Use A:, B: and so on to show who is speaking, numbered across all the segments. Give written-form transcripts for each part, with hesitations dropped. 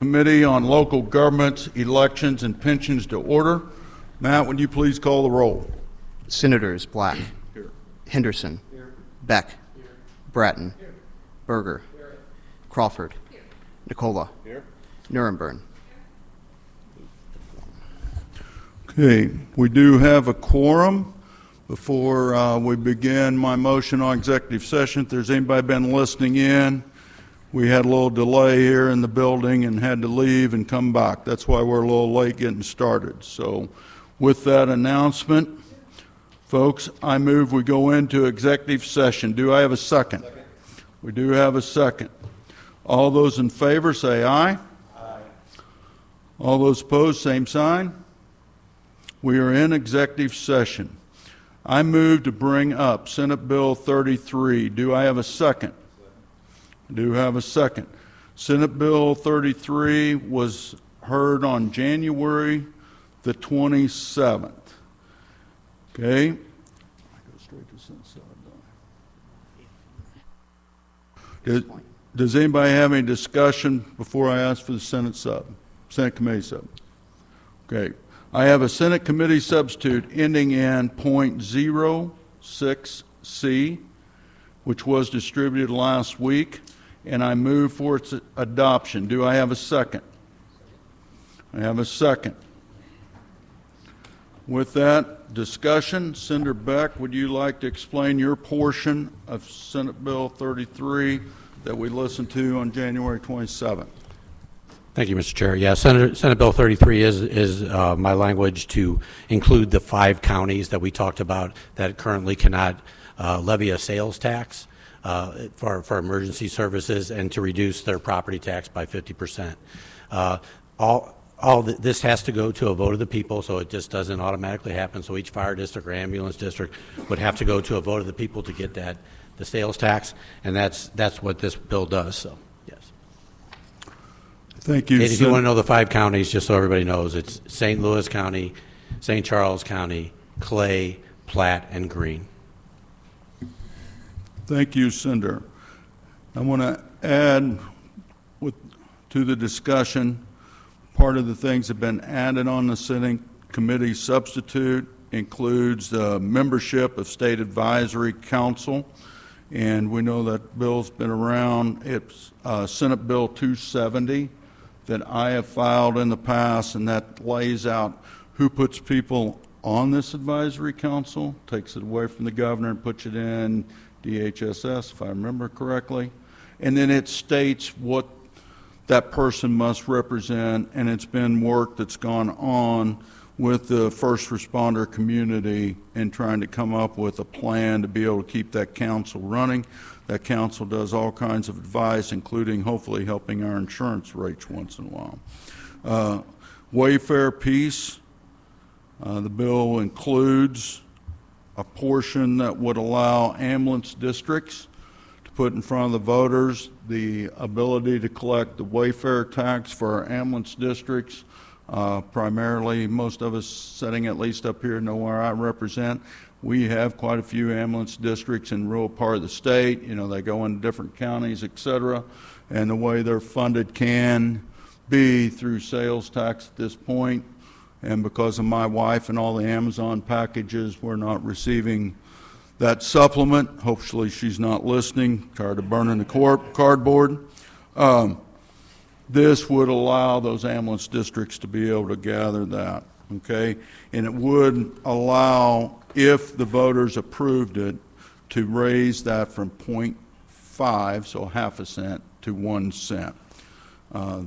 A: Committee on Local Governments, Elections, and Pensions to order. Matt, would you please call the roll?
B: Senators Black,
A: Here.
B: Henderson, here. Beck, here. Bratton, here. Berger, here. Crawford, here. Nicola, here. Nuremberg.
A: Okay, we do have a quorum. Before we begin my motion on executive session, if there's anybody been listening in, we had a little delay here in the building and had to leave and come back. That's why we're a little late getting started. So with that announcement, folks, I move we go into executive session. Do I have a second? Second. We do have a second. All those in favor say aye. Aye. All those opposed, same sign. We are in executive session. I move to bring up Senate Bill 33. Do I have a second? I do have a second. Senate Bill 33 was heard on January the 27th. Okay. I go straight to Senate sub. Does anybody have any discussion before I ask for the Senate Committee sub? Okay. I have a Senate Committee substitute ending in .06C, which was distributed last week, and I move for its adoption. Do I have a second? I have a second. With that discussion, Senator Beck, would you like to explain your portion of Senate Bill 33 that we listened to on January 27th?
C: Thank you, Mr. Chair. Yeah, Senate Bill 33 is my language to include the 5 counties that we talked about that currently cannot levy a sales tax for emergency services, and to reduce their property tax by 50%. This has to go to a vote of the people, so it just doesn't automatically happen. So each fire district or ambulance district would have to go to a vote of the people to get the sales tax, and that's what this bill does. So.
A: Thank you.
C: And if you want to know the 5 counties, just so everybody knows, it's St. Louis County, St. Charles County, Clay, Platte, and Greene.
A: Thank you, Senator. I want to add to the discussion, part of the things that have been added on the Senate Committee substitute includes the membership of State Advisory Council. And we know that bill's been around. It's Senate Bill 270 that I have filed in the past, and that lays out who puts people on this advisory council, takes it away from the governor and puts it in DHSS, if I remember correctly. And then it states what that person must represent, and it's been work that's gone on with the first responder community in trying to come up with a plan to be able to keep that council running. That council does all kinds of advice, including hopefully helping our insurance rates once in a while. Wayfair piece, the bill includes a portion that would allow ambulance districts to put in front of the voters the ability to collect the Wayfair tax for our ambulance districts. Primarily, most of us sitting at least up here know where I represent. We have quite a few ambulance districts in rural part of the state. You know, they go into different counties, et cetera, and the way they're funded can be through sales tax at this point. And because of my wife and all the Amazon packages, we're not receiving that supplement. Hopefully she's not listening, tired of burning the cardboard. This would allow those ambulance districts to be able to gather that, okay? And it would allow, if the voters approved it, to raise that from 0.5, so half a cent, to 1 cent.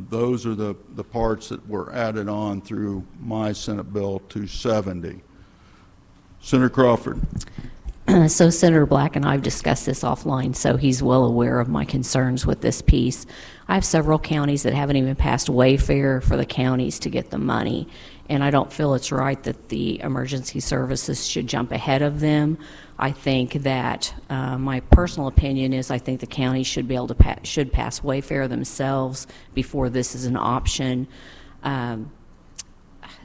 A: Those are the parts that were added on through my Senate Bill 270. Senator Crawford.
D: So Senator Black and I have discussed this offline, so he's well aware of my concerns with this piece. I have several counties that haven't even passed Wayfair for the counties to get the money, and I don't feel it's right that the emergency services should jump ahead of them. I think that my personal opinion is I think the county should be able to pass Wayfair themselves before this is an option.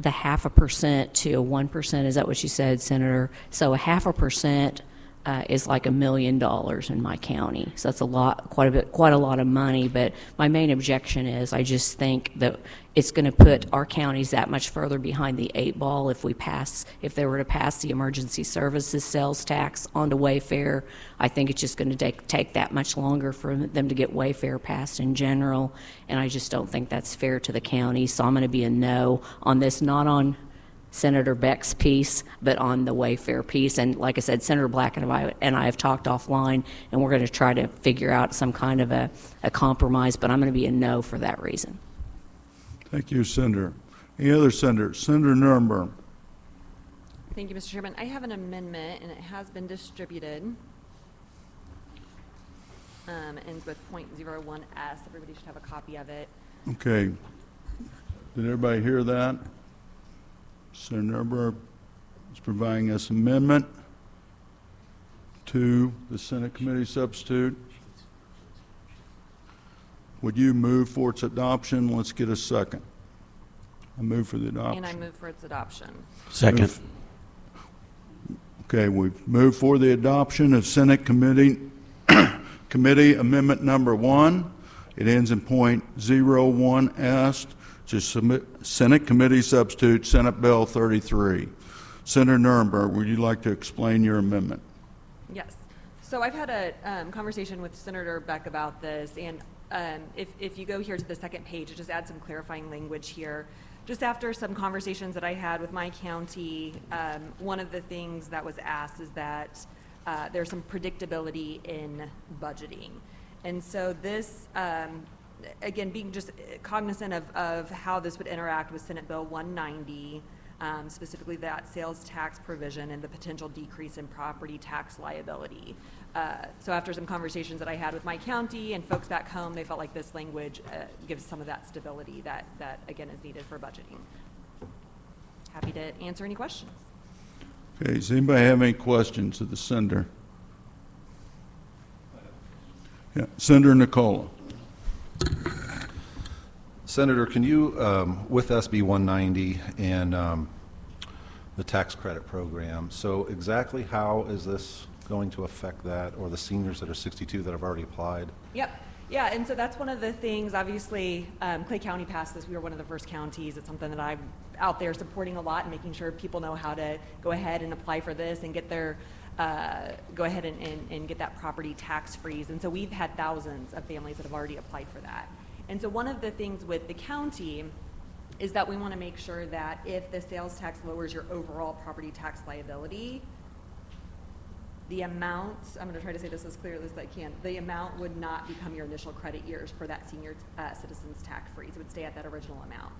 D: The 0.5% to 1%, is that what you said, Senator? So a 0.5% is like $1 million in my county. So that's a lot, quite a lot of money. But my main objection is I just think that it's going to put our counties that much further behind the 8 ball if they were to pass the emergency services sales tax onto Wayfair. I think it's just going to take that much longer for them to get Wayfair passed in general, and I just don't think that's fair to the county. So I'm going to be a no on this, not on Senator Beck's piece, but on the Wayfair piece. And like I said, Senator Black and I have talked offline, and we're going to try to figure out some kind of a compromise, but I'm going to be a no for that reason.
A: Thank you, Senator. Any other senators? Senator Nuremberg.
E: Thank you, Mr. Chairman. I have an amendment, and it has been distributed. Ends with .01S. Everybody should have a copy of it.
A: Okay. Did everybody hear that? Senator Nuremberg is providing us amendment to the Senate Committee substitute. Would you move for its adoption? Let's get a second. I move for the adoption.
E: And I move for its adoption.
C: Second.
A: Okay, we've moved for the adoption of Senate Committee Amendment Number 1. It ends in .01S. Just submit Senate Committee Substitute, Senate Bill 33. Senator Nuremberg, would you like to explain your amendment?
E: Yes. So I've had a conversation with Senator Beck about this, and if you go here to the second page, it just adds some clarifying language here. Just after some conversations that I had with my county, one of the things that was asked is that there's some predictability in budgeting. And so this, again, being just cognizant of how this would interact with Senate Bill 190, specifically that sales tax provision and the potential decrease in property tax liability. So after some conversations that I had with my county and folks back home, they felt like this language gives some of that stability that again, is needed for budgeting. Happy to answer any questions.
A: Okay, does anybody have any questions of the senator? Yeah, Senator Nicola.
F: Senator, can you, with SB 190 and the tax credit program, so exactly how is this going to affect that, or the seniors that are 62 that have already applied?
E: Yep. Yeah, and so that's one of the things, obviously, Clay County passed this. We were one of the first counties. It's something that I'm out there supporting a lot and making sure people know how to go ahead and apply for this and get their, go ahead and get that property tax freeze. And so we've had thousands of families that have already applied for that. And so one of the things with the county is that we want to make sure that if the sales tax lowers your overall property tax liability, the amount, I'm going to try to say this as clearly as I can, the amount would not become your initial credit years for that senior citizens tax freeze. It would stay at that original amount.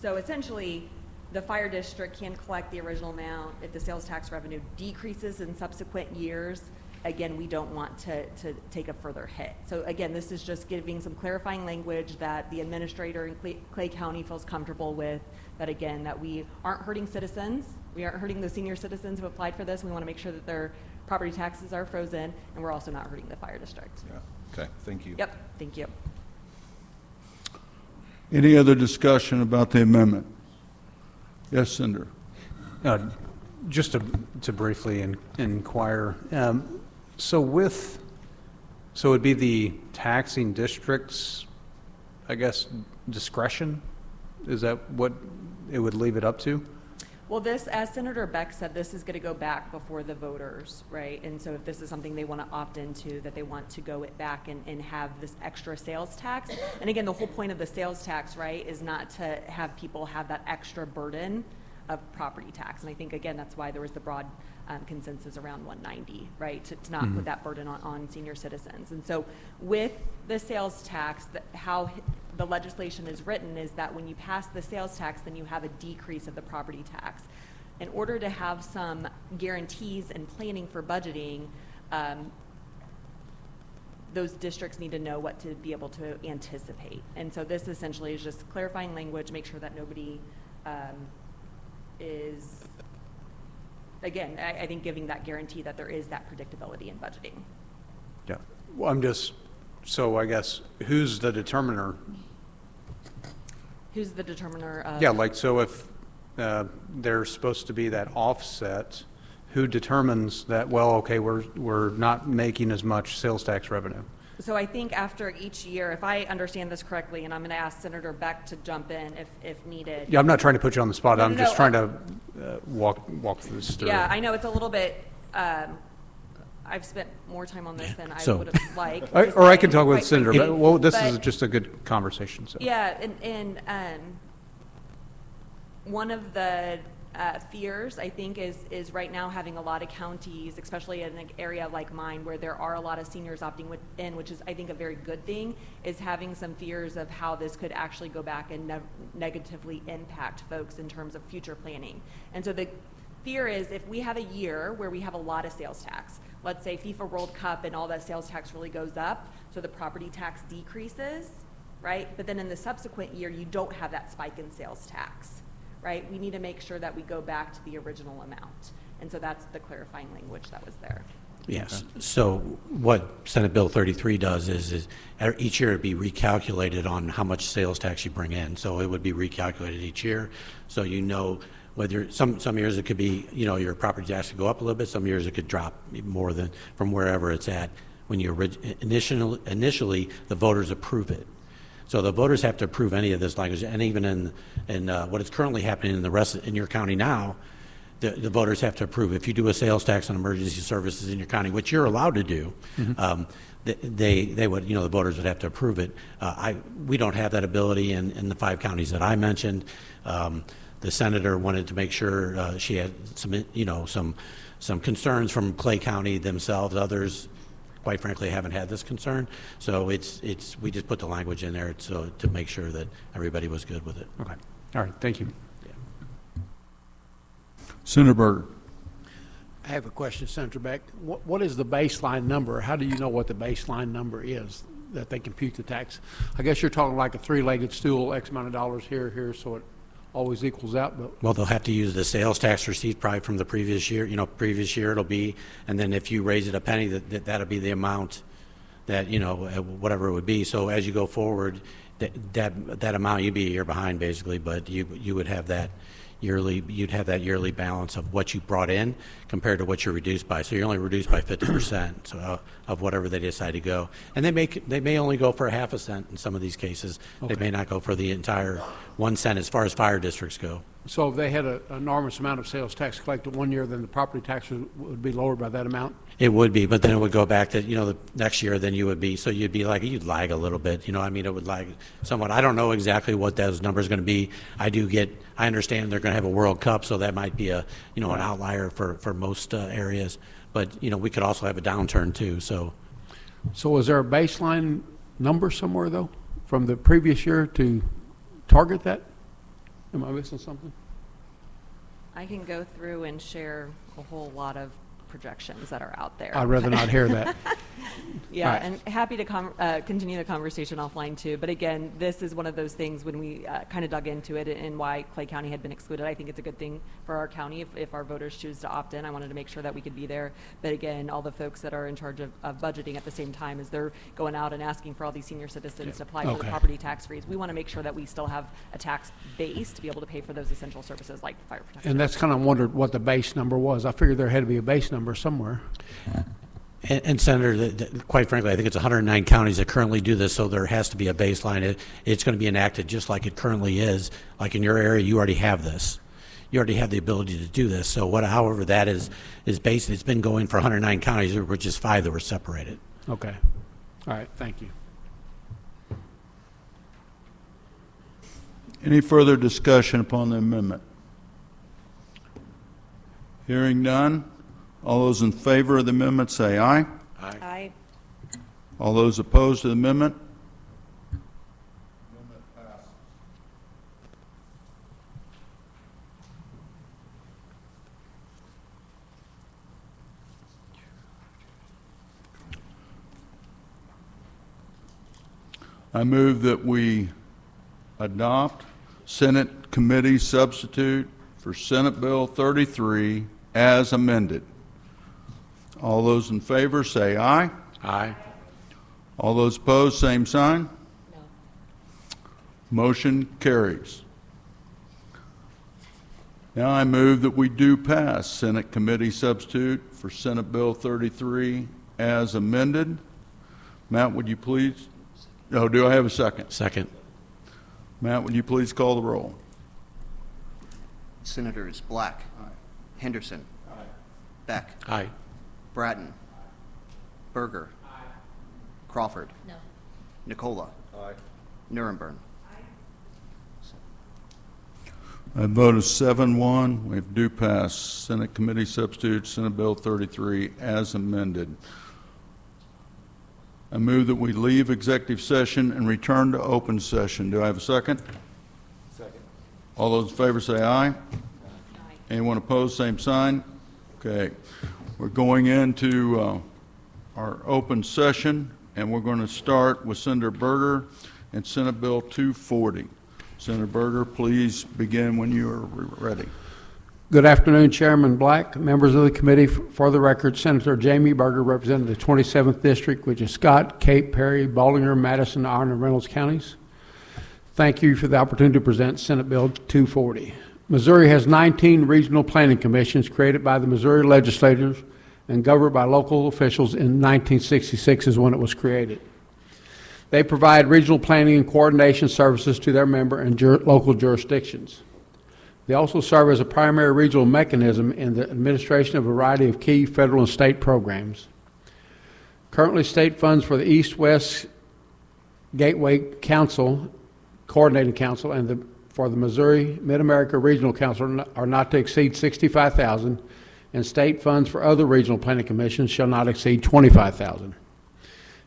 E: So essentially, the fire district can collect the original amount. If the sales tax revenue decreases in subsequent years, again, we don't want to take a further hit. So again, this is just giving some clarifying language that the administrator in Clay County feels comfortable with, that again, that we aren't hurting citizens. We aren't hurting the senior citizens who applied for this. We want to make sure that their property taxes are frozen, and we're also not hurting the fire district.
F: Yeah. Okay, thank you.
E: Yep, thank you.
A: Any other discussion about the amendment? Yes, Senator.
G: Just to briefly inquire, so it'd be the taxing district's, I guess, discretion? Is that what it would leave it up to?
E: Well, this, as Senator Beck said, this is going to go back before the voters, right? And so if this is something they want to opt into, that they want to go it back and have this extra sales tax. And again, the whole point of the sales tax, right, is not to have people have that extra burden of property tax. And I think, again, that's why there was the broad consensus around 190, right, to not put that burden on senior citizens. And so with the sales tax, how the legislation is written is that when you pass the sales tax, then you have a decrease of the property tax. In order to have some guarantees and planning for budgeting, those districts need to know what to be able to anticipate. And so this essentially is just clarifying language, make sure that nobody is, again, I think giving that guarantee that there is that predictability in budgeting.
G: Yeah. Well, so I guess, who's the determiner?
E: Who's the determiner of?
G: Yeah, like, so if there's supposed to be that offset, who determines that, well, okay, we're not making as much sales tax revenue?
E: So I think after each year, if I understand this correctly, and I'm going to ask Senator Beck to jump in if needed.
G: Yeah, I'm not trying to put you on the spot.
E: No,
G: I'm
E: no,
G: just
E: no,
G: trying to walk this through.
E: Yeah, I know it's a little bit, I've spent more time on this than I
C: So-
E: would have liked.
G: Or I can talk with
E: quite
G: Senator,
E: frankly.
G: but, well, this is
E: But-
G: just a good conversation, so.
E: Yeah, and one of the fears, I think, is right now having a lot of counties, especially in an area like mine, where there are a lot of seniors opting in, which is, I think, a very good thing, is having some fears of how this could actually go back and negatively impact folks in terms of future planning. And so the fear is if we have a year where we have a lot of sales tax, let's say FIFA World Cup and all that sales tax really goes up, so the property tax decreases, right? But then in the subsequent year, you don't have that spike in sales tax, right? We need to make sure that we go back to the original amount. And so that's the clarifying language that was there.
C: Yes. So what Senate Bill 33 does is each year it'd be recalculated on how much sales tax you bring in. So it would be recalculated each year. So you know whether some years it could be, you know, your property tax could go up a little bit. Some years it could drop more than from wherever it's at when you initially the voters approve it. So the voters have to approve any of this language, and even in what is currently happening in the rest in your county now, the voters have to approve. If you do a sales tax on emergency services in your county, which you're allowed to do, they would, you know, the voters would have to approve it. We don't have that ability in the 5 counties that I mentioned. The senator wanted to make sure she had some, you know, some concerns from Clay County themselves. Others, quite frankly, haven't had this concern. So we just put the language in there so to make sure that everybody was good with it.
G: Okay. All right, thank you.
A: Senator Berger.
H: I have a question, Senator Beck. What is the baseline number? How do you know what the baseline number is that they compute the tax? I guess you're talking like a 3-legged stool, X amount of dollars here, so it always equals out, but
C: Well, they'll have to use the sales tax receipt probably from the previous year. You know, previous year it'll be, and then if you raise it a penny, that'll be the amount that, you know, whatever it would be. So as you go forward, that amount, you'd be a year behind basically, but you would have that yearly balance of what you brought in compared to what you're reduced by. So you're only reduced by 50% so, of whatever they decide to go. And they may only go for a half a cent in some of these cases.
H: Okay.
C: They may not go for the entire 1 cent as far as fire districts go.
H: so if they had an enormous amount of sales tax collected one year, then the property taxes would be lowered by that amount?
C: It would be, but then it would go back to, you know, the next year, then you would be, so you'd lag a little bit, you know, I mean, it would lag somewhat. I don't know exactly what those numbers are going to be. I understand they're going to have a World Cup, so that might be an outlier for most areas. But, you know, we could also have a downturn too, so.
H: So is there a baseline number somewhere, though, from the previous year to target that? Am I missing something?
E: I can go through and share a whole lot of projections that are out there.
H: I'd rather not hear that.
E: Yeah,
H: Right.
E: and happy to continue the conversation offline too. But again, this is one of those things when we kind of dug into it and why Clay County had been excluded. I think it's a good thing for our county if our voters choose to opt in. I wanted to make sure that we could be there. But again, all the folks that are in charge of budgeting at the same time as they're going out and asking for all these senior citizens to apply for the
H: Okay.
E: property tax freeze, we want to make sure that we still have a tax base to be able to pay for those essential services like fire protection.
H: And that's kind of wondered what the base number was. I figured there had to be a base number somewhere.
C: And Senator, quite frankly, I think it's 109 counties that currently do this, so there has to be a baseline. It's going to be enacted just like it currently is. Like in your area, you already have this. You already have the ability to do this. So however that is based, it's been going for 109 counties, there were just 5 that were separated.
H: Okay. All right, thank you.
A: Any further discussion upon the amendment? Hearing none. All those in favor of the amendment say aye.
E: Aye.
A: All those opposed to the amendment? I move that we adopt Senate Committee Substitute for Senate Bill 33 as amended. All those in favor say aye.
C: Aye.
A: All those opposed, same sign. Motion carries. Now I move that we do pass Senate Committee Substitute for Senate Bill 33 as amended. Matt, would you please? Oh, do I have a second?
C: Second.
A: Matt, would you please call the roll?
B: Senators Black. Henderson. Beck.
C: Aye.
B: Bratton. Berger. Crawford.
D: No.
B: Nicola. Nuremberg.
A: I vote is 7-1. We do pass Senate Committee Substitute, Senate Bill 33 as amended. I move that we leave executive session and return to open session. Do I have a second? Second. All those in favor say aye. Aye. Anyone opposed, same sign. Okay. We're going into our open session, and we're going to start with Senator Berger and Senate Bill 240. Senator Berger, please begin when you are ready.
H: Good afternoon, Chairman Black, members of the committee. For the record, Senator Jamie Berger, representing the 27th District, which is Scott, Cape, Perry, Baldinger, Madison, Iron, and Reynolds counties. Thank you for the opportunity to present Senate Bill 240. Missouri has 19 regional planning commissions created by the Missouri legislators and governed by local officials in 1966 is when it was created. They provide regional planning and coordination services to their member and local jurisdictions. They also serve as a primary regional mechanism in the administration of a variety of key federal and state programs. Currently, state funds for the East-West Gateway Council, Coordinating Council, and for the Missouri Mid-America Regional Council are not to exceed $65,000, and state funds for other regional planning commissions shall not exceed $25,000.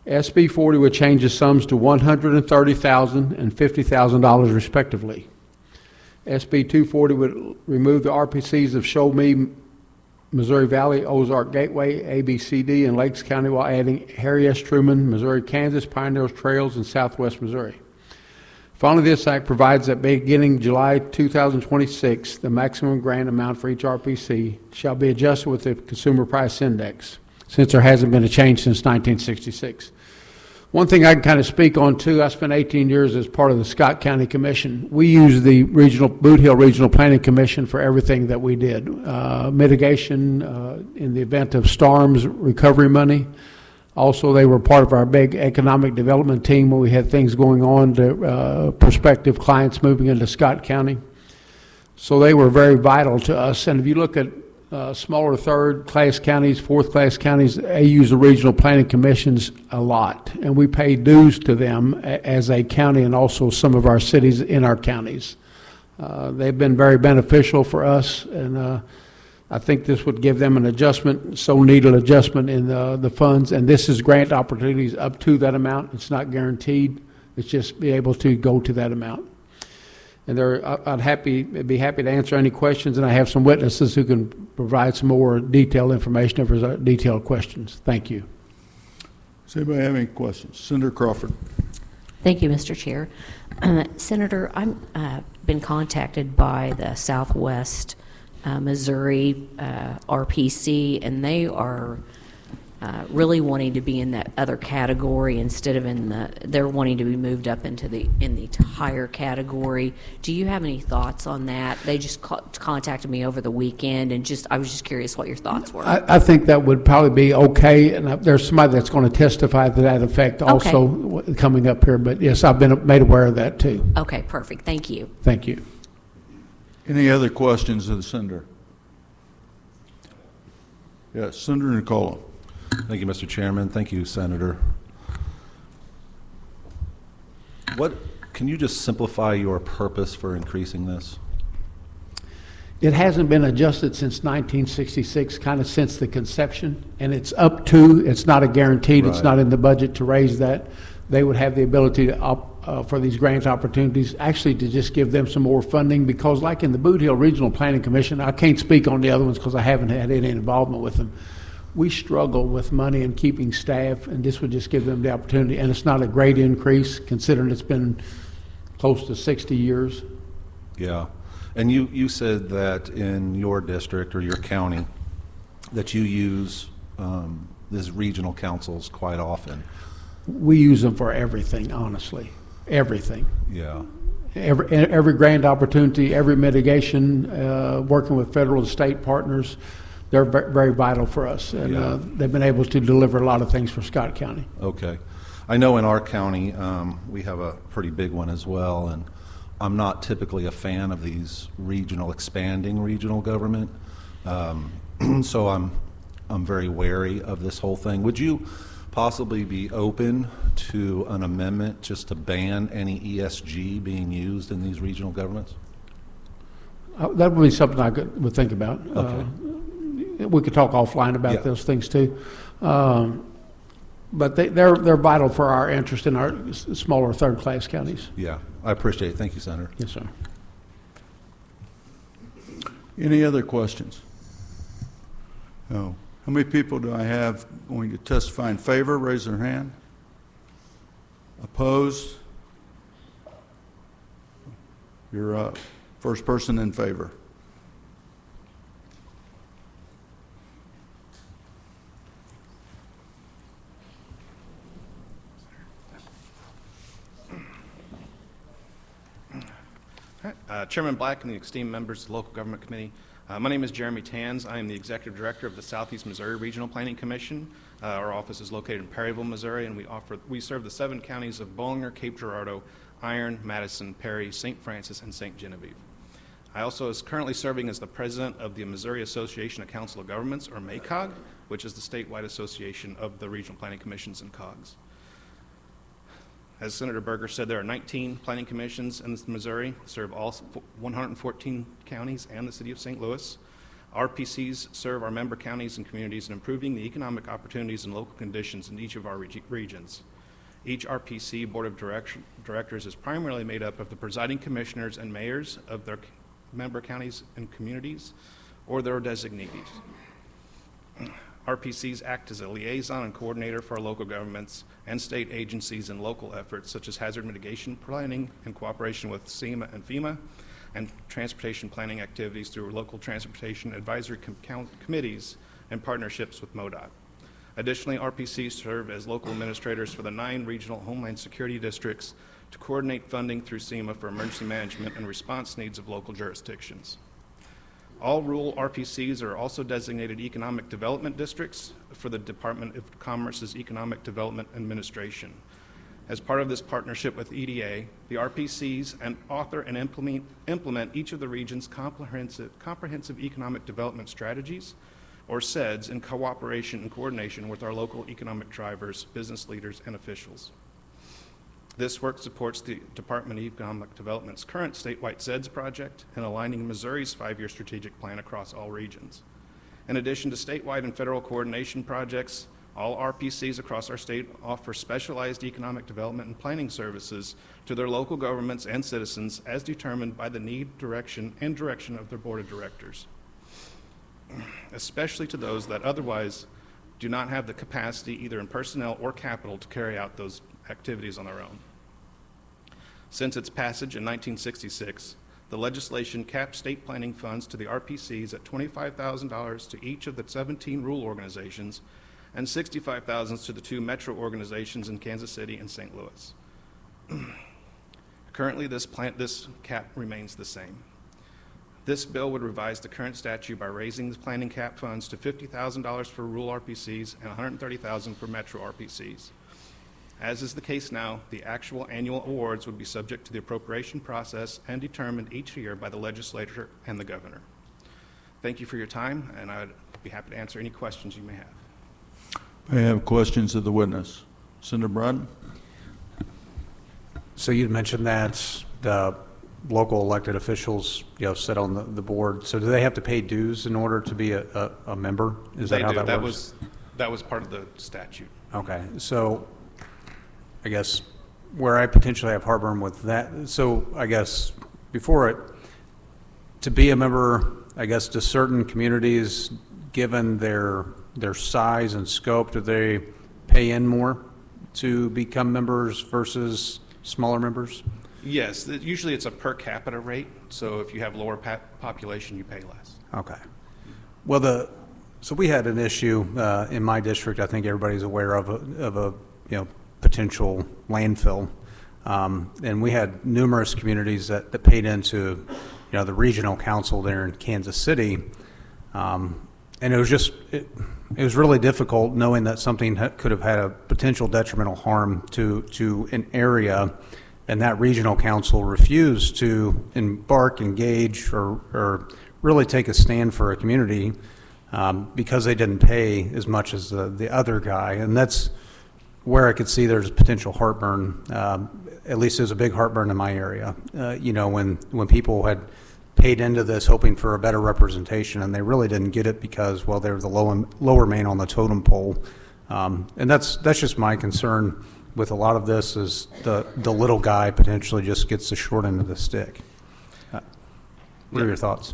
H: SB40 would change the sums to $130,000 and $50,000 respectively. SB240 would remove the RPCs of Show Me, Missouri Valley, Ozark Gateway, ABCD, and Lakes County while adding Harry S. Truman, Missouri, Kansas, Pioneers Trails, and Southwest Missouri. Finally, this act provides that beginning July 2026, the maximum grant amount for each RPC shall be adjusted with the Consumer Price Index, since there hasn't been a change since 1966. One thing I can kind of speak on too, I spent 18 years as part of the Scott County Commission. We use the Boot Hill Regional Planning Commission for everything that we did. Mitigation in the event of storms, recovery money. Also, they were part of our big economic development team when we had things going on to prospective clients moving into Scott County. So they were very vital to us. And if you look at smaller third-class counties, fourth-class counties, they use the regional planning commissions a lot, and we pay dues to them as a county and also some of our cities in our counties. They've been very beneficial for us, and I think this would give them an adjustment, so needed adjustment in the funds, and this is grant opportunities up to that amount. It's not guaranteed. It's just be able to go to that amount. And I'd be happy to answer any questions, and I have some witnesses who can provide some more detailed information if there's detailed questions. Thank you.
A: Does anybody have any questions? Senator Crawford.
D: Thank you, Mr. Chair. Senator, I've been contacted by the Southwest Missouri RPC, and they are really wanting to be in that other category instead of they're wanting to be moved up into the higher category. Do you have any thoughts on that? They just contacted me over the weekend, and I was just curious what your thoughts were.
H: I think that would probably be okay, and there's somebody that's going to testify to that effect also coming up here, but yes, I've been made aware of that too.
D: Okay, perfect. Thank you.
H: Thank you.
A: Any other questions of the senator? Yes, Senator Nicola.
F: Thank you, Mr. Chairman. Thank you, Senator. Can you just simplify your purpose for increasing this?
H: It hasn't been adjusted since 1966, kind of since the conception, and it's up to, it's not a guaranteed, it's not in the budget to raise that. They would have the ability to for these grant opportunities, actually to just give them some more funding, because like in the Boot Hill Regional Planning Commission, I can't speak on the other ones because I haven't had any involvement with them. We struggle with money and keeping staff, and this would just give them the opportunity, and it's not a great increase considering it's been close to 60 years.
F: Yeah, and you said that in your district or your county that you use these regional councils quite often.
H: We use them for everything, honestly, everything.
F: Yeah.
H: every grant opportunity, every mitigation, working with federal and state partners, they're very vital for us. And
F: Yeah.
H: they've been able to deliver a lot of things for Scott County.
F: Okay. I know in our county, we have a pretty big one as well, and I'm not typically a fan of these expanding regional government. So I'm very wary of this whole thing. Would you possibly be open to an amendment just to ban any ESG being used in these regional governments?
H: That would be something I would think about.
F: Okay.
H: We could talk offline about
F: Yeah.
H: those things too. But they're vital for our interest in our smaller third-class counties.
F: Yeah, I appreciate it. Thank you, Senator.
H: Yes, sir.
A: Any other questions? No. How many people do I have going to testify in favor? Raise their hand. Opposed? You're up. First person in favor.
I: Chairman Black and the esteemed members of the Local Government Committee. My name is Jeremy Tanz. I am the Executive Director of the Southeast Missouri Regional Planning Commission. Our office is located in Perryville, Missouri, and we serve the 7 counties of Bollinger, Cape Girardeau, Iron, Madison, Perry, St. Francis, and St. Genevieve. I also is currently serving as the President of the Missouri Association of Council of Governments, or MACOG, which is the statewide association of the regional planning commissions and COGs. As Senator Berger said, there are 19 planning commissions in Missouri, serve all 114 counties and the city of St. Louis. RPCs serve our member counties and communities in improving the economic opportunities and local conditions in each of our regions. Each RPC Board of Directors is primarily made up of the presiding commissioners and mayors of their member counties and communities or their designees. RPCs act as a liaison and coordinator for our local governments and state agencies in local efforts such as hazard mitigation planning in cooperation with SEMA and FEMA, and transportation planning activities through local transportation advisory committees and partnerships with MoDOT. Additionally, RPCs serve as local administrators for the 9 regional Homeland Security districts to coordinate funding through SEMA for emergency management and response needs of local jurisdictions. All rural RPCs are also designated economic development districts for the Department of Commerce's Economic Development Administration. As part of this partnership with EDA, the RPCs author and implement each of the region's comprehensive economic development strategies, or CEDS, in cooperation and coordination with our local economic drivers, business leaders, and officials. This work supports the Department of Economic Development's current statewide CEDS project and aligning Missouri's 5-year strategic plan across all regions. In addition to statewide and federal coordination projects, all RPCs across our state offer specialized economic development and planning services to their local governments and citizens as determined by the need, direction of their board of directors, especially to those that otherwise do not have the capacity, either in personnel or capital, to carry out those activities on their own. Since its passage in 1966, the legislation capped state planning funds to the RPCs at $25,000 to each of the 17 rural organizations and $65,000 to the 2 metro organizations in Kansas City and St. Louis. Currently, this cap remains the same. This bill would revise the current statute by raising the planning cap funds to $50,000 for rural RPCs and $130,000 for metro RPCs. As is the case now, the actual annual awards would be subject to the appropriation process and determined each year by the legislature and the governor. Thank you for your time, and I'd be happy to answer any questions you may have.
A: I have questions of the witness. Senator Brodden?
G: So you'd mentioned that the local elected officials, sit on the board. So do they have to pay dues in order to be a member? Is that how that works?
I: That was part of the statute.
G: Okay, so I guess where I potentially have heartburn with that, so I guess before it, to be a member, I guess, to certain communities, given their size and scope, do they pay in more to become members versus smaller members?
I: Yes, usually it's a per capita rate, so if you have lower population, you pay less.
G: Okay. Well, so we had an issue in my district. I think everybody's aware of a potential landfill And we had numerous communities that paid into, the regional council there in Kansas City. And it was just, it was really difficult knowing that something could have had a potential detrimental harm to an area, and that regional council refused to engage, or really take a stand for a community because they didn't pay as much as the other guy. And that's where I could see there's potential heartburn. At least there's a big heartburn in my area. When people had paid into this hoping for a better representation, and they really didn't get it because, well, they were the lower man on the totem pole. And that's just my concern with a lot of this, is the little guy potentially just gets the short end of the stick. What are your thoughts?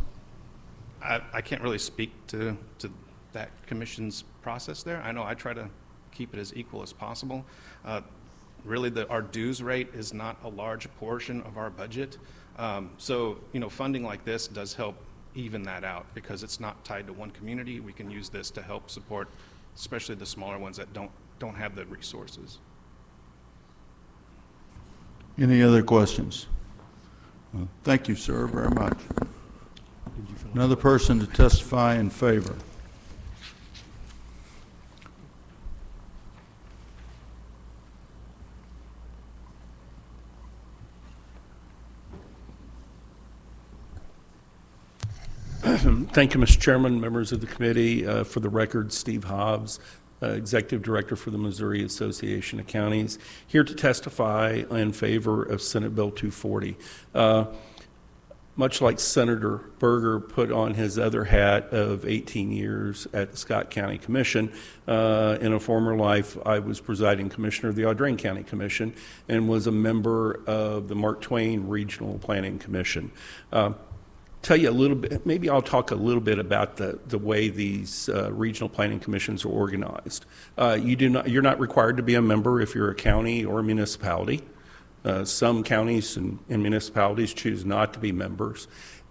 I: I can't really speak to that commission's process there. I know I try to keep it as equal as possible. Really, our dues rate is not a large portion of our budget. So, funding like this does help even that out because it's not tied to one community. We can use this to help support, especially the smaller ones that don't have the resources.
A: Any other questions? Thank you, sir, very much. Another person to testify in favor.
J: Thank you, Mr. Chairman, members of the committee. For the record, Steve Hobbs, Executive Director for the Missouri Association of Counties, here to testify in favor of Senate Bill 240. Much like Senator Berger put on his other hat of 18 years at the Scott County Commission, in a former life I was presiding commissioner of the Audrain County Commission and was a member of the Mark Twain Regional Planning Commission. Tell you a little bit, maybe I'll talk a little bit about the way these regional planning commissions are organized. You're not required to be a member if you're a county or a municipality. Some counties and municipalities choose not to be members.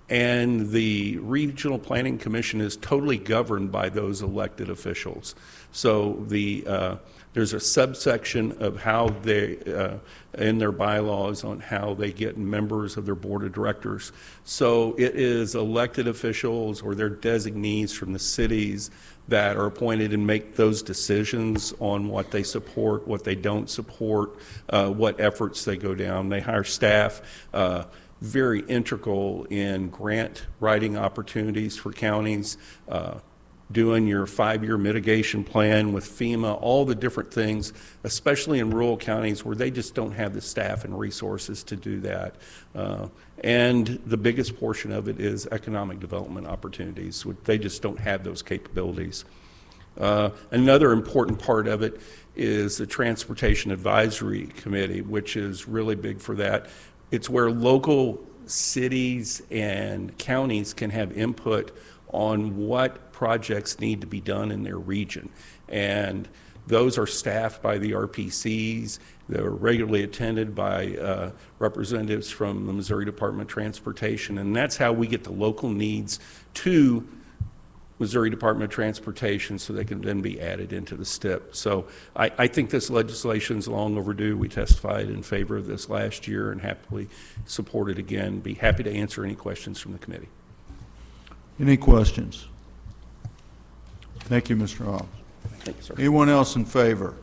J: And the Regional Planning Commission is totally governed by those elected officials. So there's a subsection of how they, in their bylaws, on how they get members of their board of directors. So it is elected officials or their designees from the cities that are appointed and make those decisions on what they support, what they don't support, what efforts they go down. They hire staff, very integral in grant writing opportunities for counties, doing your 5-year mitigation plan with FEMA, all the different things, especially in rural counties where they just don't have the staff and resources to do that. And the biggest portion of it is economic development opportunities. They just don't have those capabilities. Another important part of it is the Transportation Advisory Committee, which is really big for that. It's where local cities and counties can have input on what projects need to be done in their region. And those are staffed by the RPCs. They're regularly attended by representatives from the Missouri Department of Transportation. And that's how we get the local needs to Missouri Department of Transportation so they can then be added into the STIP. So I think this legislation is long overdue. We testified in favor of this last year and happily support it again. Be happy to answer any questions from the committee.
A: Any questions? Thank you, Mr. Hobbs.
J: Thank you, sir.
A: Anyone else in favor?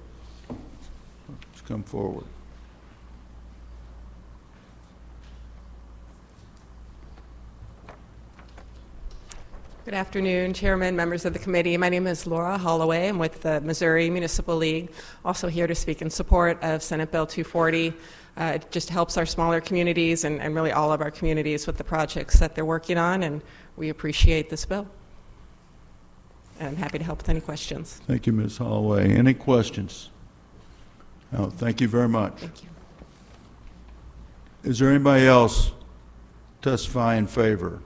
A: Let's come forward.
K: Good afternoon, Chairman, members of the committee. My name is Laura Holloway. I'm with the Missouri Municipal League, also here to speak in support of Senate Bill 240. It just helps our smaller communities and really all of our communities with the projects that they're working on, and we appreciate this bill. And I'm happy to help with any questions.
A: Thank you, Ms. Holloway. Any questions? No, thank you very much.
K: Thank you.
A: Is there anybody else testify in favor?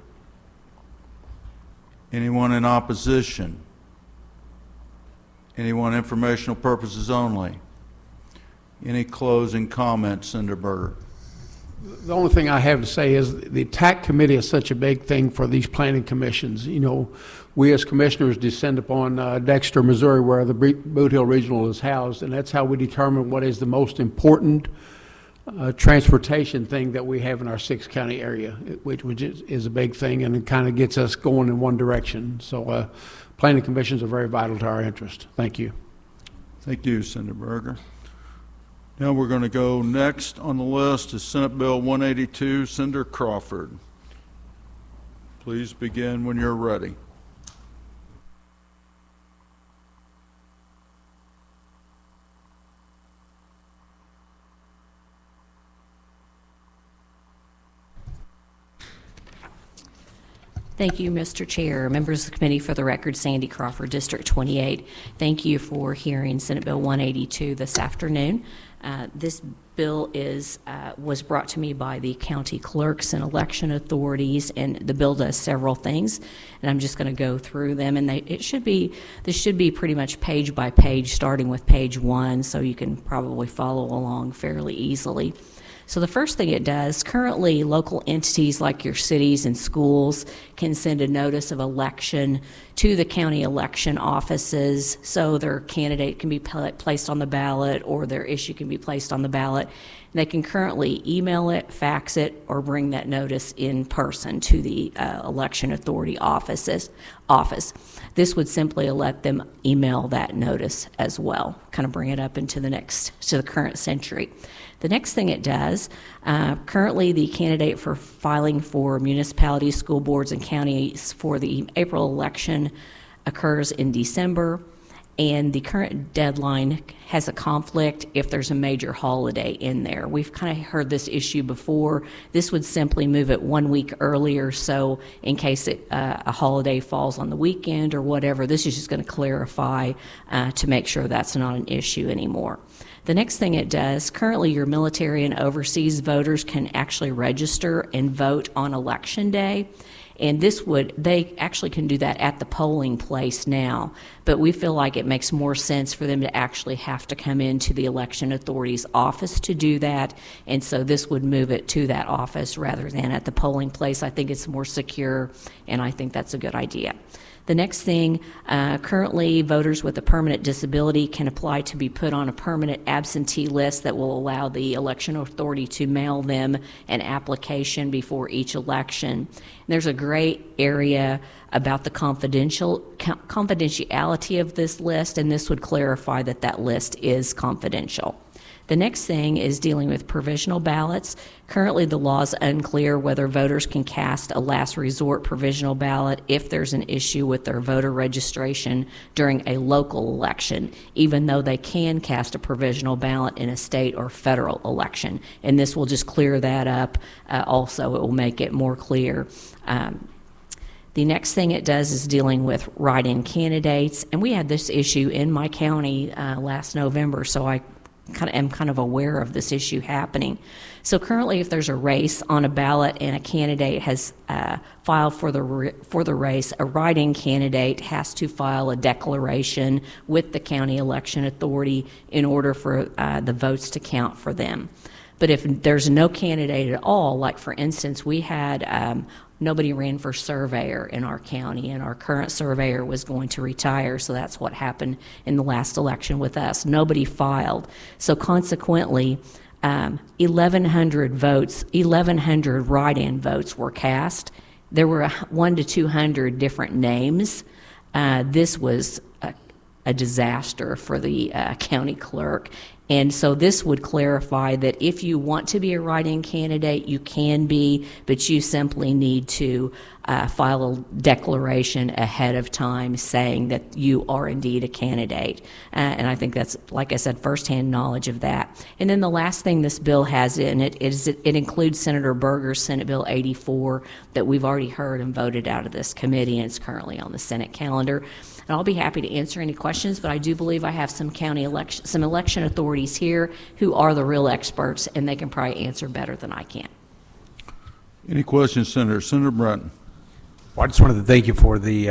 A: Anyone in opposition? Anyone informational purposes only? Any closing comments, Senator Berger?
H: The only thing I have to say is the TAC committee is such a big thing for these planning commissions. You know, we as commissioners descend upon Dexter, Missouri, where the Boot Hill Regional is housed, and that's how we determine what is the most important transportation thing that we have in our 6-county area, which is a big thing, and it kind of gets us going in one direction. So planning commissions are very vital to our interest. Thank you.
A: Thank you, Senator Berger. Now we're going to go next on the list is Senate Bill 182, Senator Crawford. Please begin when you're ready.
D: Thank you, Mr. Chair. Members of the committee, for the record, Sandy Crawford, District 28. Thank you for hearing Senate Bill 182 this afternoon. This bill was brought to me by the county clerks and election authorities, and the bill does several things, and I'm just going to go through them. And this should be pretty much page by page, starting with page 1, so you can probably follow along fairly easily. So the first thing it does, currently local entities like your cities and schools can send a notice of election to the county election offices, so their candidate can be placed on the ballot or their issue can be placed on the ballot. And they can currently email it, fax it, or bring that notice in person to the election authority office. This would simply let them email that notice as well, kind of bring it up into to the current century. The next thing it does, currently the candidate for filing for municipalities, school boards, and counties for the April election occurs in December, and the current deadline has a conflict if there's a major holiday in there. We've kind of heard this issue before. This would simply move it 1 week earlier, so in case a holiday falls on the weekend or whatever, this is just going to clarify to make sure that's not an issue anymore. The next thing it does, currently your military and overseas voters can actually register and vote on election day. And they actually can do that at the polling place now, but we feel like it makes more sense for them to actually have to come into the election authority's office to do that, and so this would move it to that office rather than at the polling place. I think it's more secure, and I think that's a good idea. The next thing, currently voters with a permanent disability can apply to be put on a permanent absentee list that will allow the election authority to mail them an application before each election. And there's a great area about the confidentiality of this list, and this would clarify that that list is confidential. The next thing is dealing with provisional ballots. Currently, the law is unclear whether voters can cast a last resort provisional ballot if there's an issue with their voter registration during a local election, even though they can cast a provisional ballot in a state or federal election. And this will just clear that up. Also, it will make it more clear. The next thing it does is dealing with write-in candidates, and we had this issue in my county last November, so I am kind of aware of this issue happening. So currently, if there's a race on a ballot and a candidate has filed for the race, a write-in candidate has to file a declaration with the county election authority in order for the votes to count for them. But if there's no candidate at all, like for instance, we had nobody ran for surveyor in our county, and our current surveyor was going to retire, so that's what happened in the last election with us. Nobody filed. So consequently, 1,100 write-in votes were cast. There were 100 to 200 different names. This was a disaster for the county clerk. And so this would clarify that if you want to be a write-in candidate, you can be, but you simply need to file a declaration ahead of time saying that you are indeed a candidate. And I think that's, like I said, firsthand knowledge of that. And then the last thing this bill has in it is it includes Senator Berger's Senate Bill 84 that we've already heard and voted out of this committee, and it's currently on the Senate calendar. And I'll be happy to answer any questions, but I do believe I have some election authorities here who are the real experts, and they can probably answer better than I can.
A: Any questions, Senator? Senator Bratton.
G: Well, I just wanted to thank you for the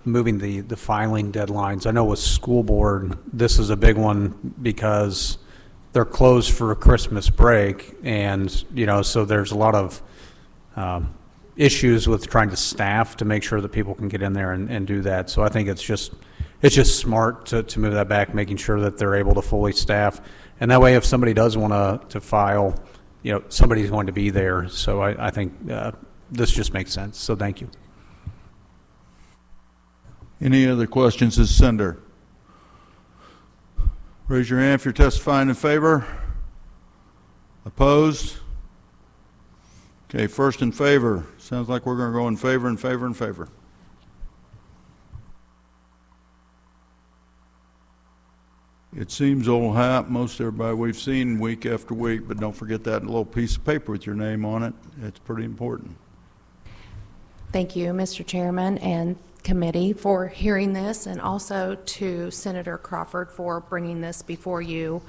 G: moving the filing deadlines. I know with school board, this is a big one because they're closed for a Christmas break, and so there's a lot of issues with trying to staff to make sure that people can get in there and do that. So I think it's just smart to move that back, making sure that they're able to fully staff. And that way, if somebody does want to file somebody's going to be there. So I think this just makes sense. So thank you.
A: Any other questions as sender? Raise your hand if you're testifying in favor. Opposed? Okay, first in favor. Sounds like we're going to go in favor, in favor, in favor. It seems old hat, most everybody we've seen week after week, but don't forget that little piece of paper with your name on it. It's pretty important.
L: Thank you, Mr. Chairman and committee, for hearing this, and also to Senator Crawford for bringing this before you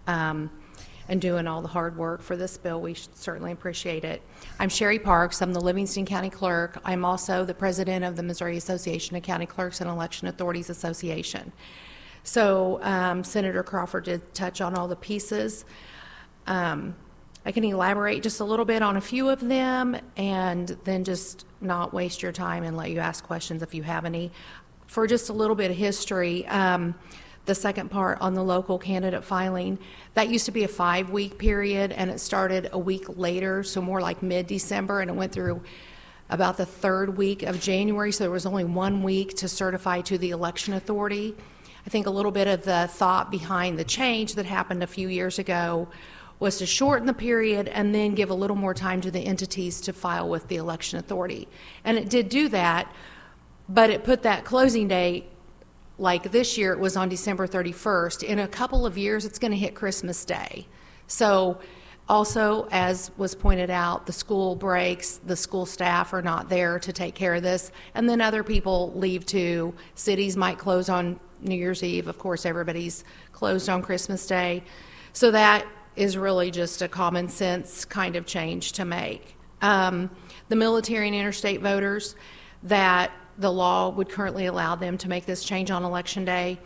L: and doing all the hard work for this bill. We certainly appreciate it. I'm Sherry Parks. I'm the Livingston County Clerk. I'm also the president of the Missouri Association of County Clerks and Election Authorities Association. So Senator Crawford did touch on all the pieces. I can elaborate just a little bit on a few of them and then just not waste your time and let you ask questions if you have any. For just a little bit of history, the second part on the local candidate filing, that used to be a 5-week period, and it started a week later, so more like mid-December, and it went through about the 3rd week of January, so there was only 1 week to certify to the election authority. I think a little bit of the thought behind the change that happened a few years ago was to shorten the period and then give a little more time to the entities to file with the election authority. And it did do that, but it put that closing date, like this year it was on December 31st. In a couple of years, it's going to hit Christmas Day. So also, as was pointed out, the school breaks, the school staff are not there to take care of this, and then other people leave too. Cities might close on New Year's Eve. Of course, everybody's closed on Christmas Day. So that is really just a common sense kind of change to make. The military and interstate voters, that the law would currently allow them to make this change on Election Day.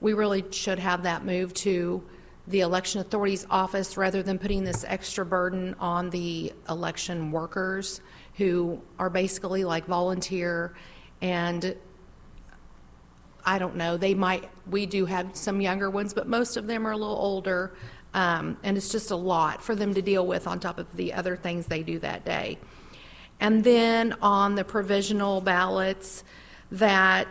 L: We really should have that moved to the election authority's office rather than putting this extra burden on the election workers who are basically like volunteer, and I don't know, we do have some younger ones, but most of them are a little older, and it's just a lot for them to deal with on top of the other things they do that day. And then on the provisional ballots, that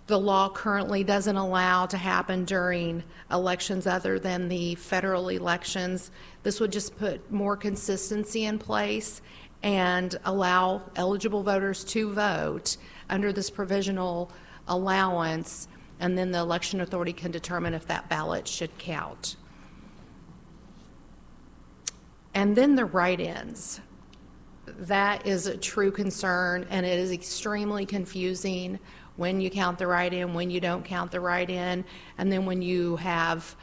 L: the law currently doesn't allow to happen during elections other than the federal elections. This would just put more consistency in place and allow eligible voters to vote under this provisional allowance, and then the election authority can determine if that ballot should count. And then the write-ins. That is a true concern, and it is extremely confusing when you count the write-in, when you don't count the write-in, and then when you have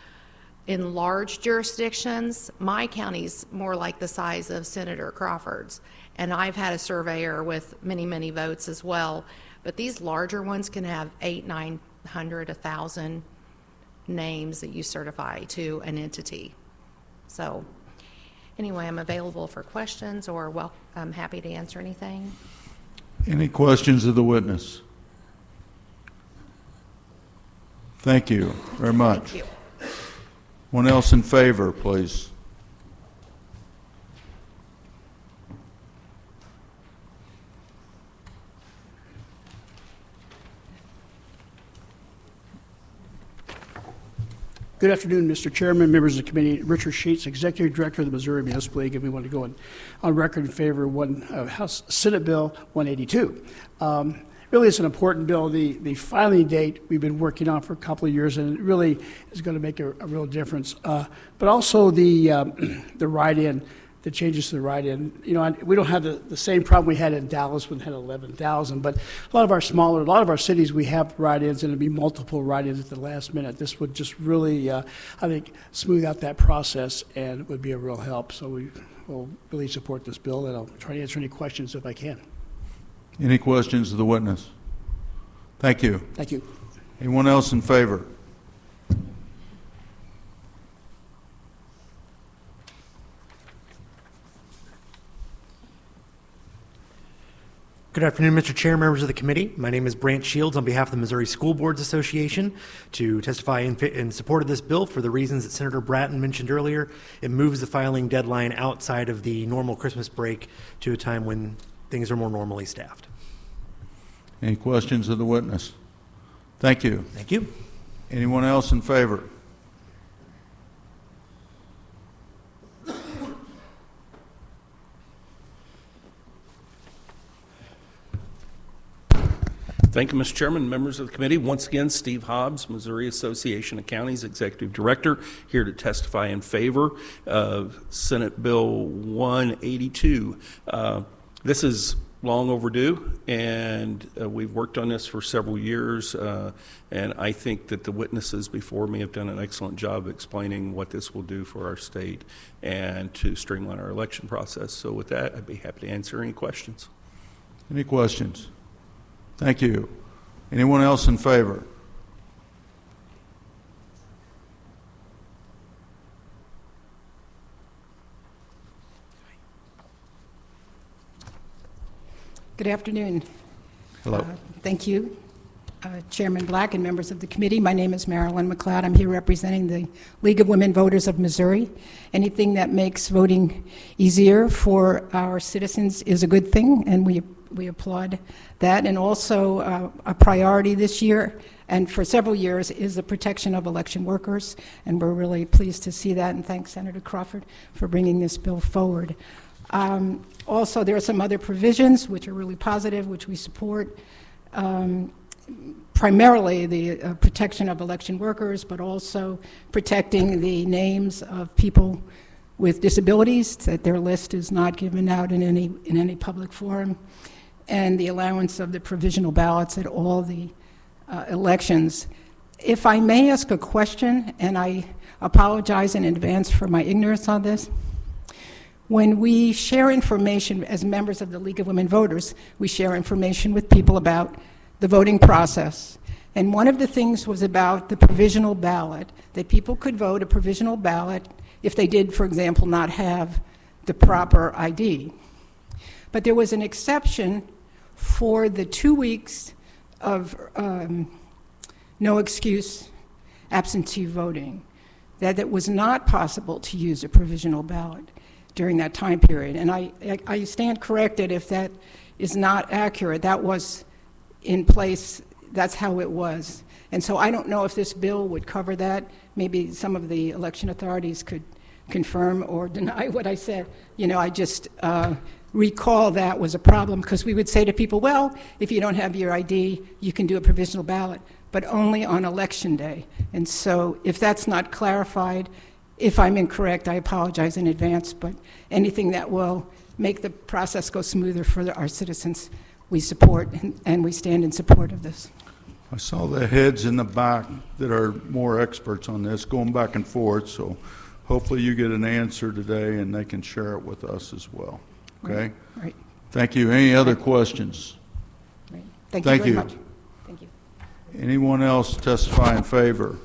L: in large jurisdictions. My county's more like the size of Senator Crawford's, and I've had a surveyor with many, many votes as well. But these larger ones can have 800, 900, 1,000 names that you certify to an entity. So anyway, I'm available for questions, or I'm happy to answer anything.
A: Any questions of the witness? Thank you very much.
L: Thank you.
A: One else in favor, please.
M: Good afternoon, Mr. Chairman, members of the committee. Richard Sheets, Executive Director of the Missouri Municipal League, and we want to go on record in favor of House Senate Bill 182. Really, it's an important bill. The filing date we've been working on for a couple of years, and it really is going to make a real difference. But also the write-in, the changes to the write-in. You know, we don't have the same problem we had in Dallas when we had 11,000, but a lot of our cities, we have write-ins, and it'd be multiple write-ins at the last minute. This would just really, I think, smooth out that process, and it would be a real help. So we will really support this bill, and I'll try to answer any questions if I can.
A: Any questions of the witness? Thank you.
M: Thank you.
A: Anyone else in favor?
N: Good afternoon, Mr. Chair, members of the committee. My name is Brant Shields on behalf of the Missouri School Boards Association to testify in support of this bill for the reasons that Senator Bratton mentioned earlier. It moves the filing deadline outside of the normal Christmas break to a time when things are more normally staffed.
A: Any questions of the witness? Thank you.
N: Thank you.
A: Anyone else in favor?
J: Thank you, Mr. Chairman, members of the committee. Once again, Steve Hobbs, Missouri Association of Counties Executive Director, here to testify in favor of Senate Bill 182. This is long overdue, and we've worked on this for several years, and I think that the witnesses before me have done an excellent job explaining what this will do for our state and to streamline our election process. So with that, I'd be happy to answer any questions.
A: Any questions? Thank you. Anyone else in favor?
O: Good afternoon.
A: Hello.
O: Thank you, Chairman Black and members of the committee. My name is Marilyn McLeod. I'm here representing the League of Women Voters of Missouri. Anything that makes voting easier for our citizens is a good thing, and we applaud that. And also a priority this year and for several years is the protection of election workers, and we're really pleased to see that, and thanks Senator Crawford for bringing this bill forward. Also, there are some other provisions which are really positive, which we support. Primarily the protection of election workers, but also protecting the names of people with disabilities, that their list is not given out in any public forum, and the allowance of the provisional ballots at all the elections. If I may ask a question, and I apologize in advance for my ignorance on this, when we share information as members of the League of Women Voters, we share information with people about the voting process. And one of the things was about the provisional ballot, that people could vote a provisional ballot if they did, for example, not have the proper ID. But there was an exception for the 2 weeks of no excuse absentee voting, that it was not possible to use a provisional ballot during that time period. And I stand corrected if that is not accurate. That was in place, that's how it was. And so I don't know if this bill would cover that. Maybe some of the election authorities could confirm or deny what I said. You know, I just recall that was a problem, because we would say to people, well, if you don't have your ID, you can do a provisional ballot, but only on election day. And so if that's not clarified, if I'm incorrect, I apologize in advance, but anything that will make the process go smoother for our citizens, we support, and we stand in support of this.
A: I saw the heads in the back that are more experts on this going back and forth, so hopefully you get an answer today and they can share it with us as well. Okay?
O: Right.
A: Thank you. Any other questions?
O: Right. Thank you very much. Thank you.
A: Anyone else testify in favor?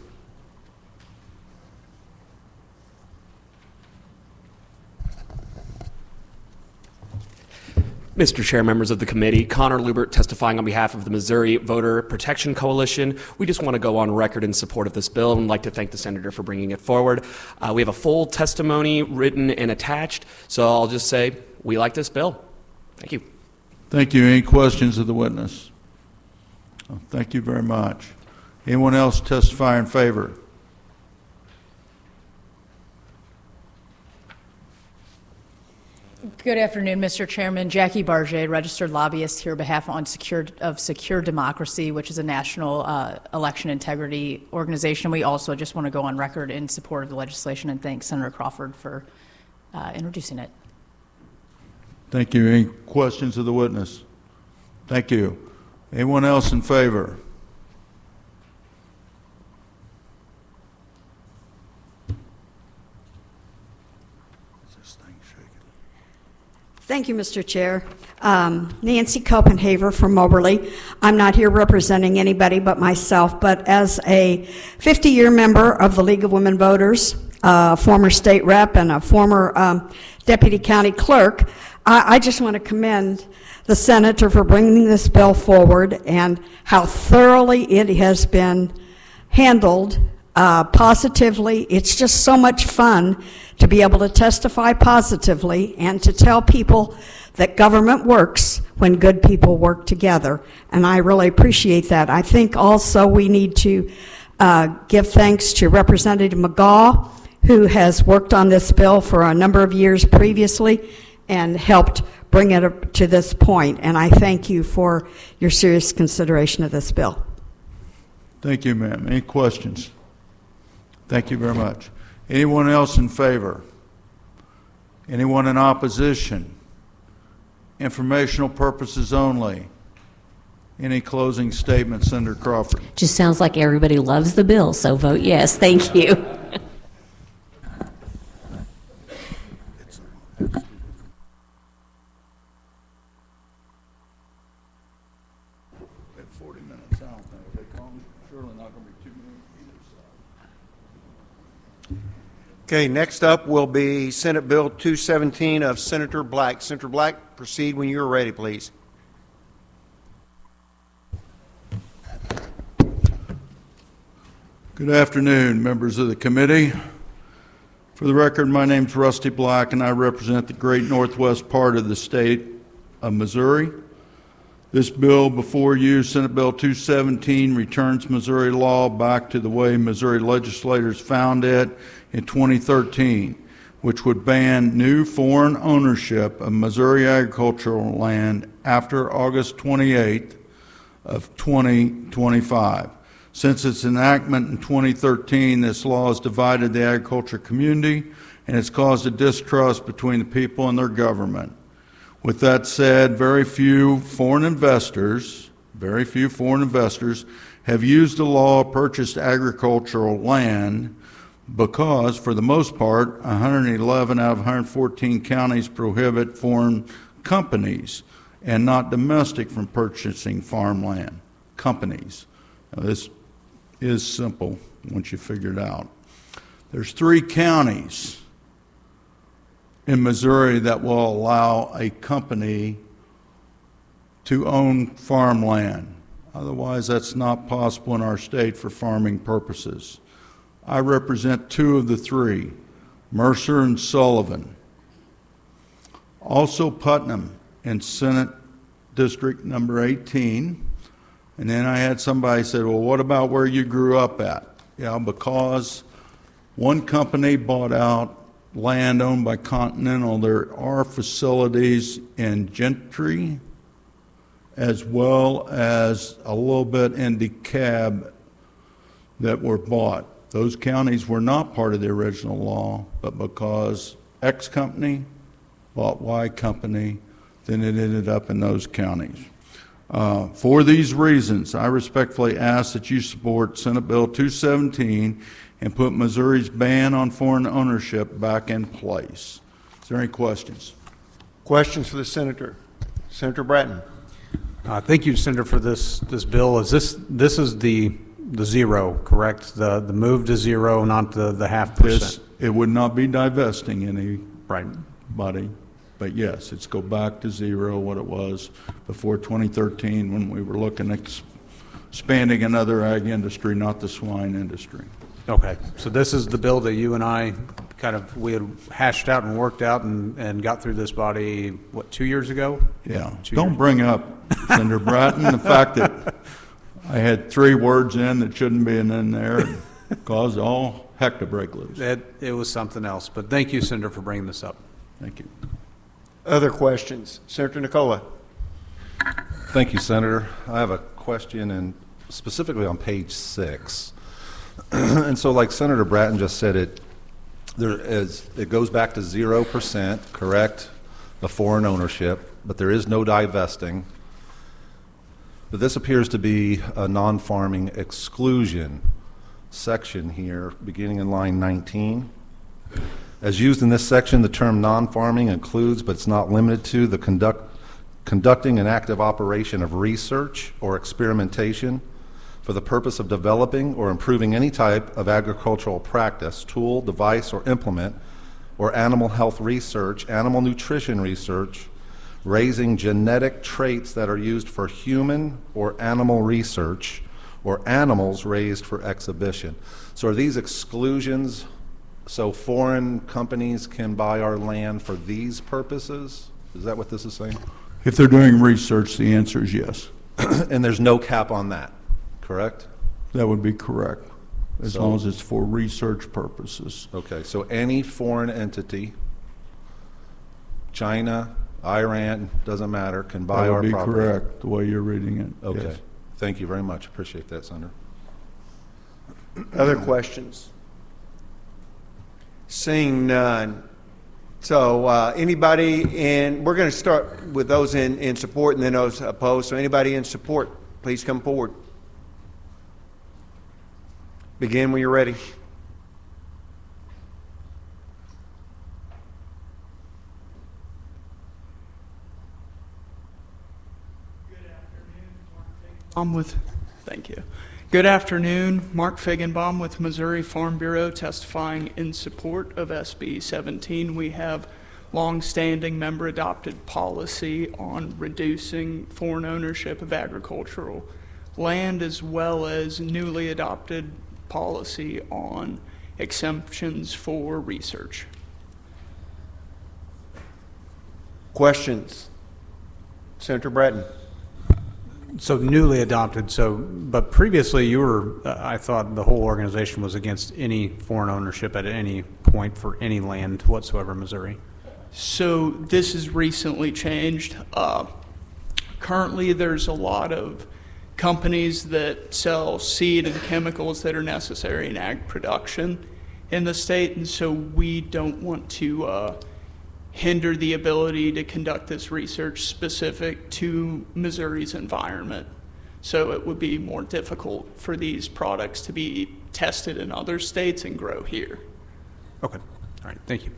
P: Mr. Chair, members of the committee, Connor Lubert testifying on behalf of the Missouri Voter Protection Coalition. We just want to go on record in support of this bill and like to thank the senator for bringing it forward. We have a full testimony written and attached, so I'll just say we like this bill. Thank you.
A: Thank you. Any questions of the witness? Thank you very much. Anyone else testify in favor?
Q: Good afternoon, Mr. Chairman. Jackie Barget, registered lobbyist here on behalf of Secure Democracy, which is a national election integrity organization. We also just want to go on record in support of the legislation and thank Senator Crawford for introducing it.
A: Thank you. Any questions of the witness? Thank you. Anyone else in favor?
R: Thank you, Mr. Chair. Nancy Copenhaver from Moberly. I'm not here representing anybody but myself, but as a 50-year member of the League of Women Voters, former state rep and a former deputy county clerk, I just want to commend the senator for bringing this bill forward and how thoroughly it has been handled positively. It's just so much fun to be able to testify positively and to tell people that government works when good people work together. And I really appreciate that. I think also we need to give thanks to Representative McGaugh, who has worked on this bill for a number of years previously and helped bring it up to this point. And I thank you for your serious consideration of this bill.
A: Thank you, ma'am. Any questions? Thank you very much. Anyone else in favor? Anyone in opposition? Informational purposes only. Any closing statements, Senator Crawford?
D: Just sounds like everybody loves the bill, so vote yes. Thank you.
S: Okay, next up will be Senate Bill 217 of Senator Black. Senator Black, proceed when you're ready, please.
A: Good afternoon, members of the committee. For the record, my name's Rusty Black, and I represent the great northwest part of the state of Missouri. This bill before you, Senate Bill 217, returns Missouri law back to the way Missouri legislators found it in 2013, which would ban new foreign ownership of Missouri agricultural land after August 28th of 2025. Since its enactment in 2013, this law has divided the agriculture community and it's caused a distrust between the people and their government. With that said, very few foreign investors have used the law, purchased agricultural land, because for the most part, 111 out of 114 counties prohibit foreign companies and not domestic from purchasing farmland. Companies. Now, this is simple once you figure it out. There's 3 counties in Missouri that will allow a company to own farmland. Otherwise, that's not possible in our state for farming purposes. I represent 2 of the 3, Mercer and Sullivan. Also Putnam in Senate District number 18. And then I had somebody say, well, what about where you grew up at? Yeah, because one company bought out land owned by Continental. There are facilities in Gentry as well as a little bit in DeKalb that were bought. Those counties were not part of the original law, but because X company bought Y company, then it ended up in those counties. For these reasons, I respectfully ask that you support Senate Bill 217 and put Missouri's ban on foreign ownership back in place. Is there any questions?
S: Questions for the senator? Senator Bratton.
G: Thank you, Senator, for this bill. Is this is the zero, correct? The move to zero, not the 0.5%.
A: It would not be divesting anybody, but yes, it's go back to zero, what it was before 2013 when we were looking at expanding another ag industry, not the swine industry.
G: Okay, so this is the bill that you and I we had hashed out and worked out and got through this body, what, 2 years ago?
A: Yeah. Don't bring up, Senator Bratton, the fact that I had 3 words in that shouldn't be in there and caused all heck to break loose.
G: It was something else, but thank you, Senator, for bringing this up.
A: Thank you.
S: Other questions? Senator Nicola.
F: Thank you, Senator. I have a question, and specifically on page 6. And so, like Senator Bratton just said, it goes back to 0%, correct? The foreign ownership, but there is no divesting. But this appears to be a non-farming exclusion section here, beginning in line 19. As used in this section, the term non-farming includes, but it's not limited to, the conducting an active operation of research or experimentation for the purpose of developing or improving any type of agricultural practice, tool, device, or implement, or animal health research, animal nutrition research, raising genetic traits that are used for human or animal research, or animals raised for exhibition. So are these exclusions so foreign companies can buy our land for these purposes? Is that what this is saying?
A: If they're doing research, the answer is yes.
F: And there's no cap on that, correct?
A: That would be correct, as
F: So-
A: long as it's for research purposes.
F: Okay, so any foreign entity, China, Iran, doesn't matter, can buy our
A: That would be
F: property?
A: correct, the way you're reading it.
F: Okay,
A: yes.
F: thank you very much, appreciate that, Senator.
S: Other questions? Seeing none. So anybody in, we're going to start with those in support and then those opposed. So anybody in support, please come forward. Begin when you're ready.
T: Thank you. Good afternoon. Mark Feigenbaum with Missouri Farm Bureau testifying in support of SB17. We have long-standing member-adopted policy on reducing foreign ownership of agricultural land, as well as newly adopted policy on exemptions for research.
S: Questions? Senator Bratton.
G: So newly adopted, but previously you were, I thought the whole organization was against any foreign ownership at any point for any land whatsoever in Missouri.
T: So this has recently changed. Currently, there's a lot of companies that sell seed and chemicals that are necessary in ag production in the state, and so we don't want to hinder the ability to conduct this research specific to Missouri's environment. So it would be more difficult for these products to be tested in other states and grow here.
G: Okay, all right, thank you.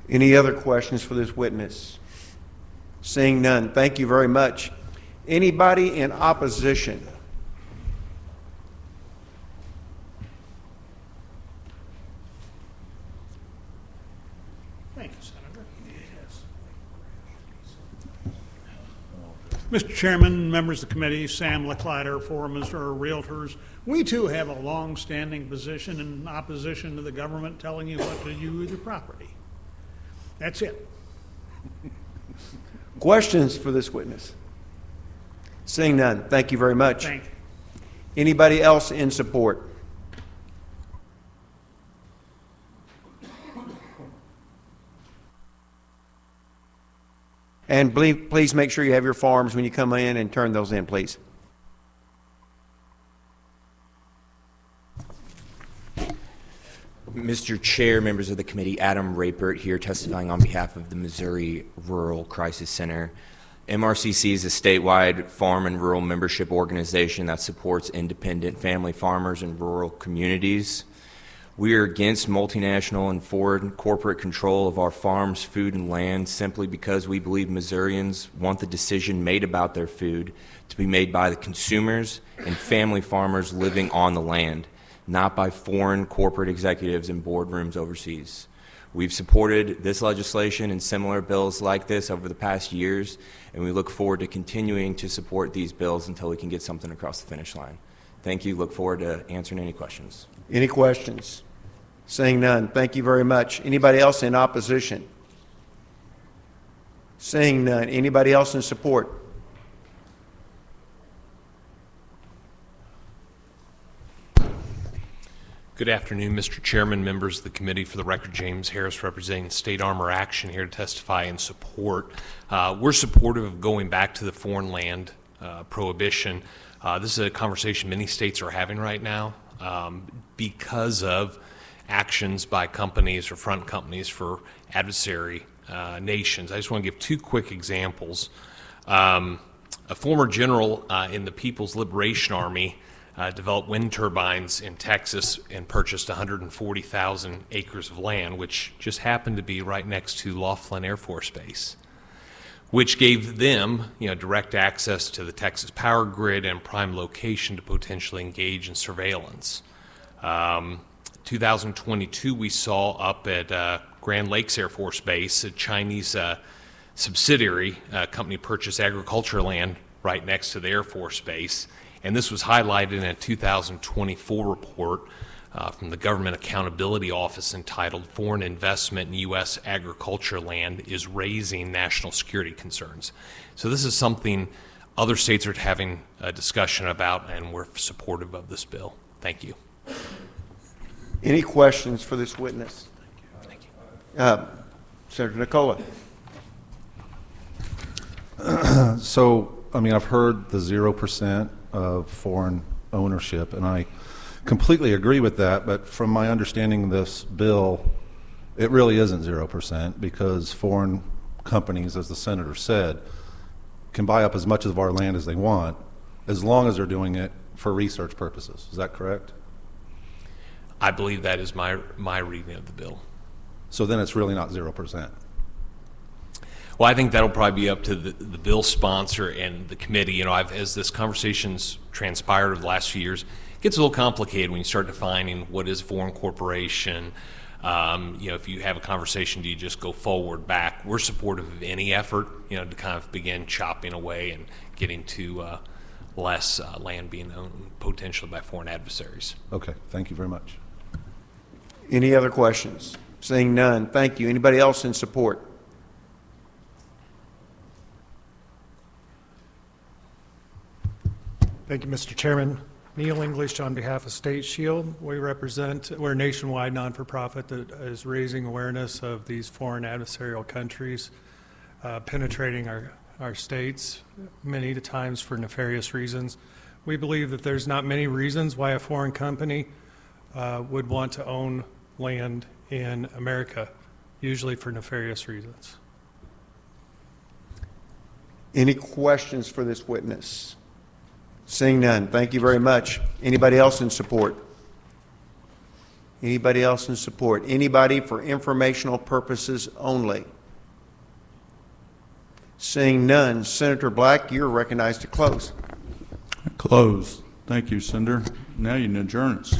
S: Any other questions for this witness? Seeing none, thank you very much. Anybody in opposition?
H: Thank you, Senator. Mr. Chairman, members of the committee, Sam Leclider for Missouri Realtors. We too have a long-standing position in opposition to the government telling you what to do with your property. That's it.
S: Questions for this witness? Seeing none, thank you very much.
H: Thank you.
S: Anybody else in support? And please make sure you have your forms when you come in and turn those in, please.
U: Mr. Chair, members of the committee, Adam Rapert here testifying on behalf of the Missouri Rural Crisis Center. MRCC is a statewide farm and rural membership organization that supports independent family farmers in rural communities. We are against multinational and foreign corporate control of our farms, food, and land simply because we believe Missourians want the decision made about their food to be made by the consumers and family farmers living on the land, not by foreign corporate executives in boardrooms overseas. We've supported this legislation and similar bills like this over the past years, and we look forward to continuing to support these bills until we can get something across the finish line. Thank you. Look forward to answering any questions.
S: Any questions? Seeing none, thank you very much. Anybody else in opposition? Seeing none, anybody else in support?
V: Good afternoon, Mr. Chairman, members of the committee. For the record, James Harris representing State Armor Action here to testify in support. We're supportive of going back to the foreign land prohibition. This is a conversation many states are having right now because of actions by companies or front companies for adversary nations. I just want to give two quick examples. A former general in the People's Liberation Army developed wind turbines in Texas and purchased 140,000 acres of land, which just happened to be right next to Laughlin Air Force Base, which gave them, direct access to the Texas power grid and prime location to potentially engage in surveillance. 2022, we saw up at Grand Lakes Air Force Base, a Chinese subsidiary company purchased agriculture land right next to the Air Force Base, and this was highlighted in a 2024 report from the Government Accountability Office entitled Foreign Investment in U.S. Agriculture Land is Raising National Security Concerns. So this is something other states are having a discussion about, and we're supportive of this bill. Thank you.
S: Any questions for this witness?
V: Thank you.
S: Senator Nicola.
F: So, I mean, I've heard the 0% of foreign ownership, and I completely agree with that, but from my understanding of this bill, it really isn't 0% because foreign companies, as the senator said, can buy up as much of our land as they want as long as they're doing it for research purposes. Is that correct?
V: I believe that is my reading of the bill.
F: So then it's really not 0%.
V: Well, I think that'll probably be up to the bill sponsor and the committee. You know, as this conversation's transpired over the last few years, it gets a little complicated when you start defining what is a foreign corporation. You know, if you have a conversation, do you just go forward, back? We're supportive of any effort, you know, to kind of begin chopping away and getting to less land being owned potentially by foreign adversaries.
F: Okay, thank you very much.
S: Any other questions? Seeing none, thank you. Anybody else in support?
C: Thank you, Mr. Chairman. Neil English on behalf of State Shield. We're a nationwide non-for-profit that is raising awareness of these foreign adversarial countries penetrating our states many times for nefarious reasons. We believe that there's not many reasons why a foreign company would want to own land in America, usually for nefarious reasons.
S: Any questions for this witness? Seeing none, thank you very much. Anybody else in support? Anybody else in support? Anybody for informational purposes only? Seeing none, Senator Black, you're recognized to close.
A: Closed. Thank you, Senator. Now you can adjourn us.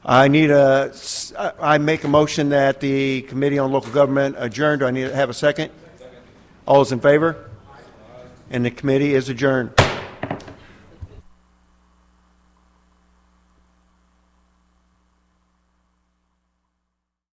S: I make a motion that the Committee on Local Government adjourn. Do I need to have a second? All those in favor? And the committee is adjourned.